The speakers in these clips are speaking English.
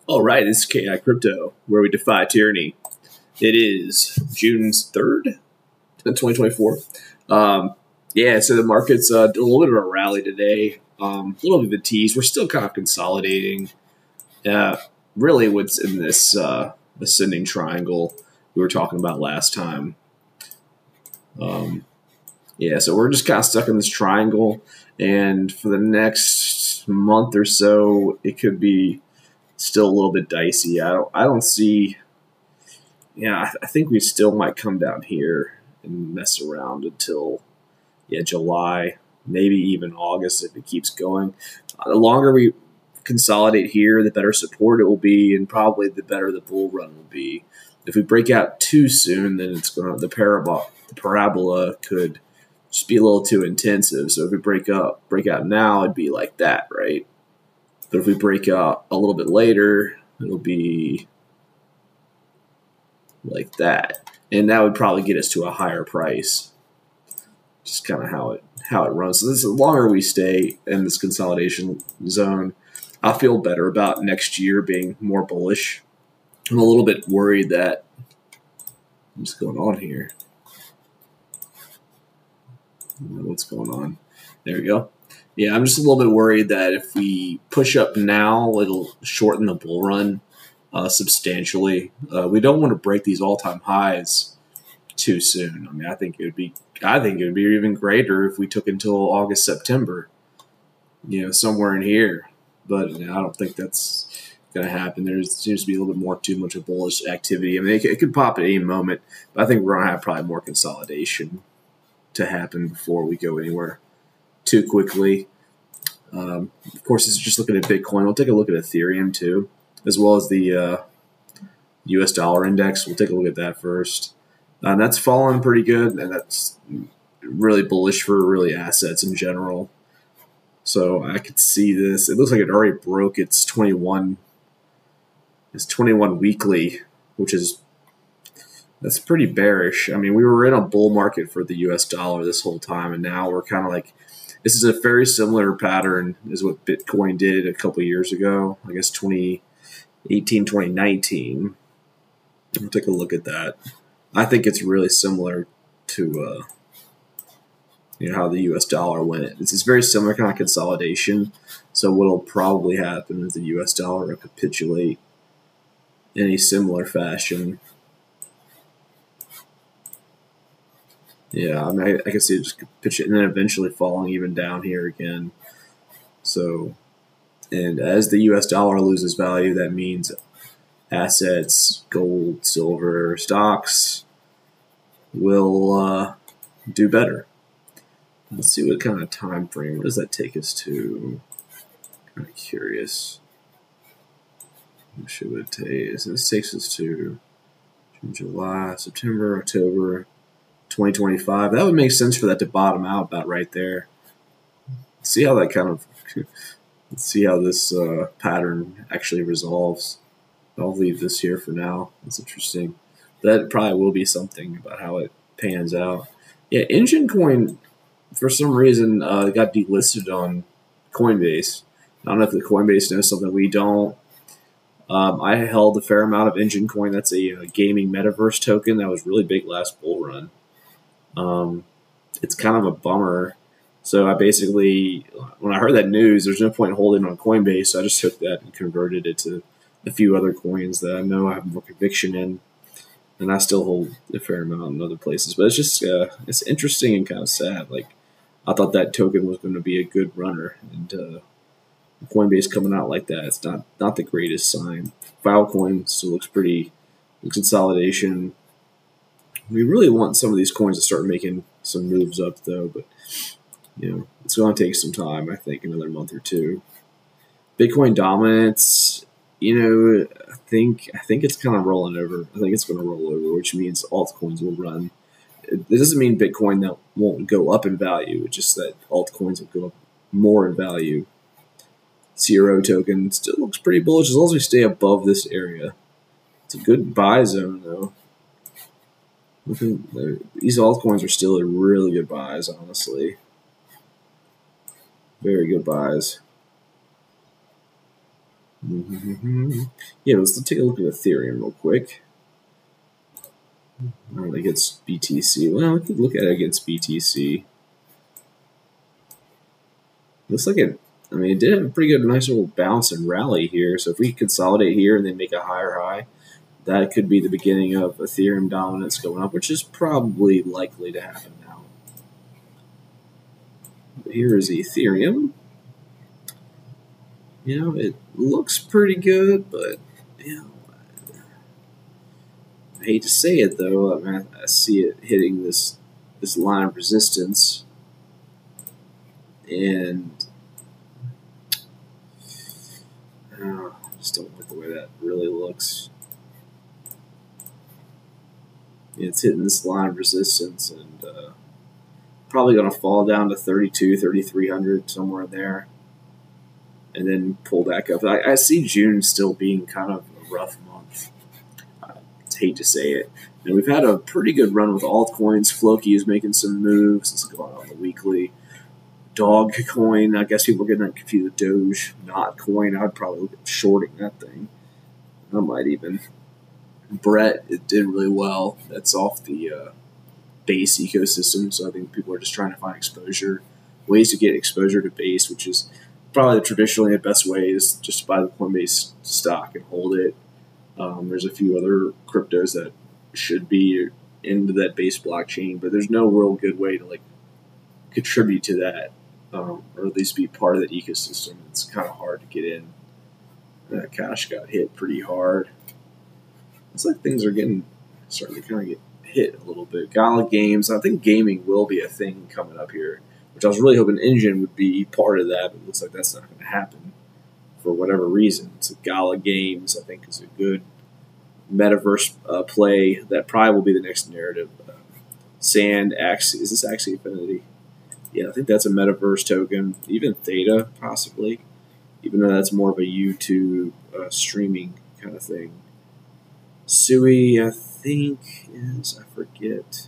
All right, this is KI Crypto, where we defy tyranny. It is June 3rd, 2024. Yeah, so the market's a little bit of a rally today. A little bit of a tease. We're still kind of consolidating. Really, what's in this ascending triangle we were talking about last time. Yeah, so we're just kind of stuck in this triangle, and for the next month or so, it could be still a little bit dicey. I don't see. Yeah, I think we still might come down here and mess around until July, maybe even August if it keeps going. The longer we consolidate here, the better support it will be, and probably the better the bull run will be. If we break out too soon, then it's going to the parabola could just be a little too intensive. So if we break out now, it'd be like that, right? But if we break out a little bit later, it'll be like that, and that would probably get us to a higher price. Just kind of how it runs. So the longer we stay in this consolidation zone, I feel better about next year being more bullish. I'm a little bit worried that what's going on here. What's going on? There we go. Yeah, I'm just a little bit worried that if we push up now, it'll shorten the bull run substantially. We don't want to break these all-time highs too soon. I mean, I think it would be even greater if we took until August, September. Somewhere in here. But I don't think that's going to happen. There seems to be a little bit too much of bullish activity. I mean, it could pop at any moment, but I think we're going to have probably more consolidation to happen before we go anywhere too quickly. Of course, this is just looking at Bitcoin. We'll take a look at Ethereum too, as well as the U.S. dollar index. We'll take a look at that first. And that's fallen pretty good, and that's really bullish for really assets in general. So I could see this. It looks like it already broke its 21 weekly, that's pretty bearish. I mean, we were in a bull market for the U.S. dollar this whole time, and now we're kind of like, this is a very similar pattern as what Bitcoin did a couple of years ago, I guess 2018, 2019. We'll take a look at that. I think it's really similar to how the U.S. dollar went. It's very similar kind of consolidation. So what will probably happen is the U.S. dollar will capitulate in a similar fashion. Yeah, I mean, I can see it just capitulate and then eventually falling even down here again. So, and as the U.S. dollar loses value, that means assets, gold, silver, stocks will do better. Let's see what kind of time frame. What does that take us to? Kind of curious. What should it take? So this takes us to June, July, September, October 2025. That would make sense for that to bottom out about right there. Let's see how that let's see how this pattern actually resolves. I'll leave this here for now. That's interesting. That probably will be something about how it pans out. Yeah, Engine Coin, for some reason, got delisted on Coinbase. I don't know if the Coinbase knows something we don't. I held a fair amount of Engine Coin. That's a gaming metaverse token that was really big last bull run. It's kind of a bummer. So I basically, when I heard that news, there's no point in holding on Coinbase. So I just took that and converted it to a few other coins that I know I have more conviction in. And I still hold a fair amount in other places. But it's just, it's interesting and kind of sad. Like, I thought that token was going to be a good runner. And Coinbase coming out like that, it's not the greatest sign. Filecoin still looks pretty, consolidation. We really want some of these coins to start making some moves up, though. But, it's going to take some time, I think, another month or two. Bitcoin dominance, I think it's kind of rolling over. I think it's going to roll over, which means altcoins will run. It doesn't mean Bitcoin that won't go up in value. It's just that altcoins will go up more in value. CRO token still looks pretty bullish as long as we stay above this area. It's a good buy zone, though. These altcoins are still really good buys, honestly. Very good buys. Yeah, let's take a look at Ethereum real quick. Against BTC. Well, we could look at it against BTC. Looks like it. I mean, it did have a pretty good, nice little bounce and rally here. So if we consolidate here and then make a higher high, that could be the beginning of Ethereum dominance going up, which is probably likely to happen now. But here is Ethereum. You know, it looks pretty good, but you know, I hate to say it though. I mean, I see it hitting this line of resistance, and I just don't like the way that really looks. It's hitting this line of resistance, and probably going to fall down to 3,300 somewhere in there, and then pull back up. I see June still being kind of a rough month. I hate to say it. And we've had a pretty good run with altcoins. Floki is making some moves. It's going on the weekly. Dog coin. I guess people are getting confused with Doge, not coin. I'd probably look at shorting that thing. I might even. Brett, it did really well. That's off the base ecosystem, so I think people are just trying to find exposure, ways to get exposure to base, which is probably traditionally the best way is just to buy the Coinbase stock and hold it. There's a few other cryptos that should be into that base blockchain, but there's no real good way to like contribute to that, or at least be part of that ecosystem. It's kind of hard to get in. That cash got hit pretty hard. It's like things are starting to kind of get hit a little bit. Gala Games, I think gaming will be a thing coming up here, which I was really hoping Engine would be part of that, but it looks like that's not going to happen for whatever reason. So Gala Games, I think, is a good metaverse play that probably will be the next narrative. Sand, Axie, is this Axie Infinity? Yeah, I think that's a metaverse token. Even Theta, possibly, even though that's more of a YouTube streaming kind of thing. Sui, I think, is, I forget.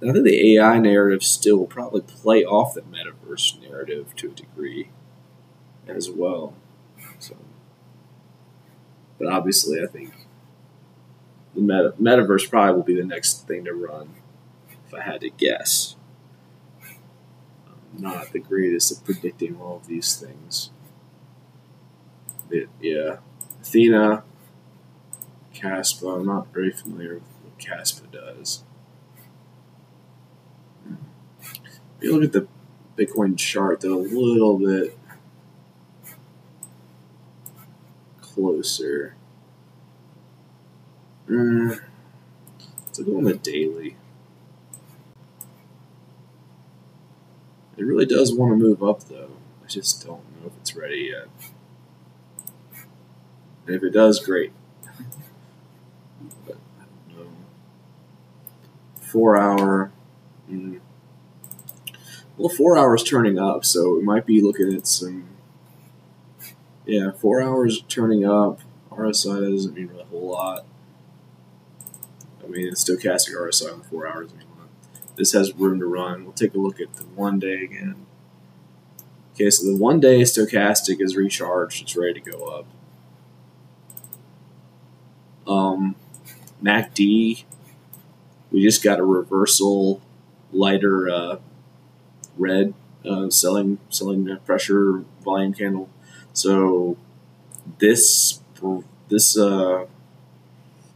I think the AI narrative still will probably play off the metaverse narrative to a degree as well. So, but obviously, I think the metaverse probably will be the next thing to run, if I had to guess. I'm not the greatest at predicting all of these things. But, yeah. Athena, Caspa, I'm not very familiar with what Caspa does. If you look at the Bitcoin chart, they're a little bit closer. Let's go on the daily. It really does want to move up, though. I just don't know if it's ready yet. And if it does, great. But I don't know. 4 hour. Well, 4 hours turning up, so we might be looking at some. Yeah, 4 hours turning up. RSI doesn't mean a whole lot. I mean, it's stochastic RSI in 4 hours. This has room to run. We'll take a look at the 1 day again. Okay, so the 1 day stochastic is recharged. It's ready to go up. MACD, we just got a reversal, lighter red selling pressure volume candle. So this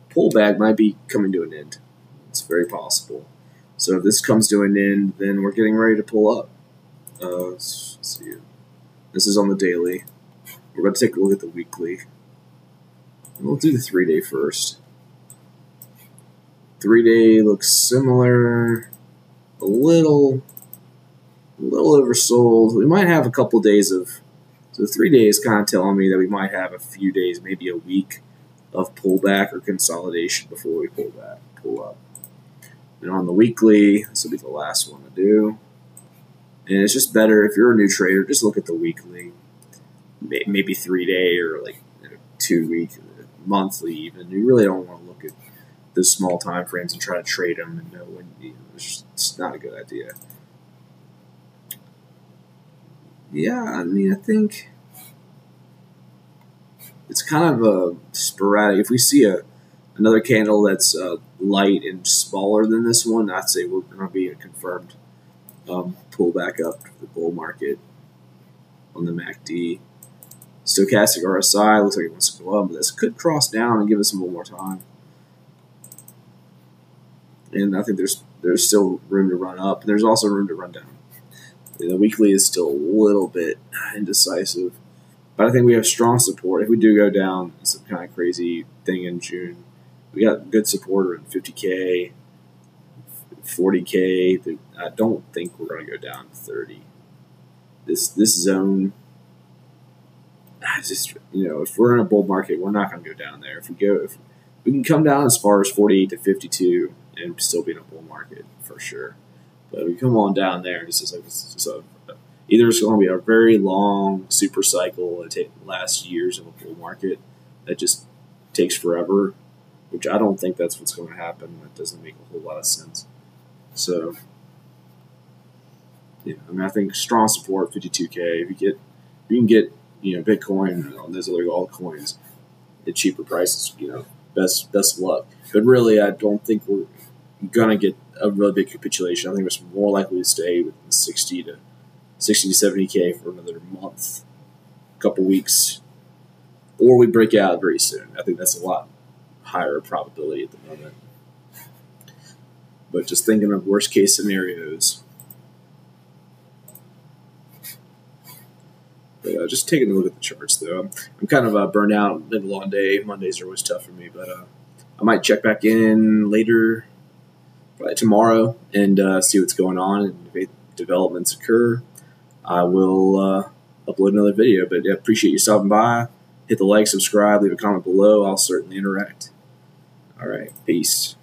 pullback might be coming to an end. It's very possible. So if this comes to an end, then we're getting ready to pull up. Let's see. This is on the daily. We're going to take a look at the weekly. We'll do the 3 day first. 3 day looks similar. A little oversold. We might have a couple days of. So 3 days kind of telling me that we might have a few days, maybe a week of pullback or consolidation before we pull up. And on the weekly, this will be the last one to do. And it's just better if you're a new trader, just look at the weekly, maybe 3 day or like 2 week, monthly even. You really don't want to look at the small time frames and try to trade them and know when it's not a good idea. Yeah, I mean, I think kind of a sporadic. If we see another candle that's light and smaller than this one, I'd say we're going to be a confirmed pullback up to the bull market on the MACD. Stochastic RSI looks like it wants to go up, but this could cross down and give us a little more time. And I think there's still room to run up, and there's also room to run down. The weekly is still a little bit indecisive, but I think we have strong support. If we do go down some kind of crazy thing in June, we got good support around 50K, 40K. I don't think we're going to go down to 30. This zone, if we're in a bull market, we're not going to go down there. If we can come down as far as 48 to 52 and still be in a bull market for sure. But we come on down there, and either it's going to be a very long super cycle that lasts years in a bull market that just takes forever, which I don't think that's what's going to happen. That doesn't make a whole lot of sense. So, yeah, I think strong support, 52K. If you can get Bitcoin on those other altcoins at cheaper prices, best of luck. But really, I don't think we're gonna get a really big capitulation. I think it's more likely to stay within 60 to 70K for another month, couple weeks, or we break out very soon. I think that's a lot higher probability at the moment. But just thinking of worst case scenarios. But just taking a look at the charts, though. I'm kind of burnt out. Been a long day. Mondays are always tough for me, but I might check back in later, probably tomorrow, and see what's going on. And if developments occur, I will upload another video. But appreciate you stopping by. Hit the like, subscribe, leave a comment below. I'll certainly interact. All right, peace.